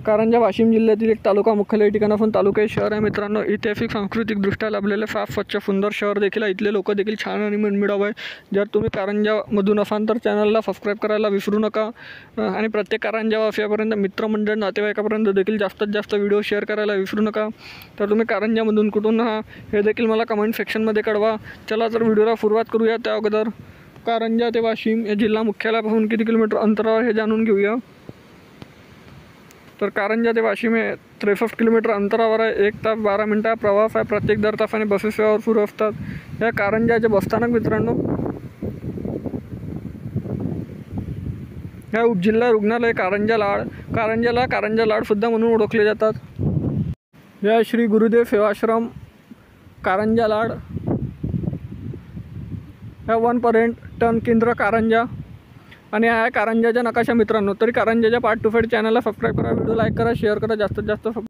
कारंजा वाशिम जिल्ह्यातील एक तालुका मुख्यालय ठिकाण असून तालुका शहर आहे मित्रांनो। ऐतिहासिक सांस्कृतिकदृष्ट्या लाभलेले फार स्वच्छ सुंदर शहर देखील आहे। इथले लोक देखील छान आणि मनमिळाऊ आहे। जर तुम्ही कारंजामधून असाल तर चॅनलला सबस्क्राईब करायला विसरू नका आणि प्रत्येक कारंजावासियापर्यंत मित्रमंडळ नातेवाईकापर्यंत देखील जास्तीत जास्त व्हिडिओ शेअर करायला विसरू नका। तर तुम्ही कारंजामधून कुठून हे देखील मला कमेंट सेक्शनमध्ये कळवा। चला तर व्हिडिओला सुरुवात करूया। त्या अगोदर कारंजा ते वाशिम या जिल्हा मुख्यालयापासून किती किलोमीटर अंतरावर हे जाणून घेऊया। तर कारंजा ते वाशिम हे 63 किलोमीटर अंतरावर आहे। 1 तास 12 मिनिटा प्रवास आहे। प्रत्येक दर तासाने बसेस सेवा सुरू असतात। या कारंजाचे बसस्थानक मित्रांनो या उपजिल्हा रुग्णालय कारंजा लाड सुद्धा म्हणून ओळखले जातात। या श्री गुरुदेव सेवाश्रम कारंजा लाड या वन पर्यटन केंद्र कारंजा आणि हा कारंजाचा नकाशा मित्रांनो। तरी कारंजाच्या पार्ट टू फाइट चॅनलला सबस्क्राईब करा, व्हिडिओ लाईक करा, शेअर करा, जास्तीत जास्त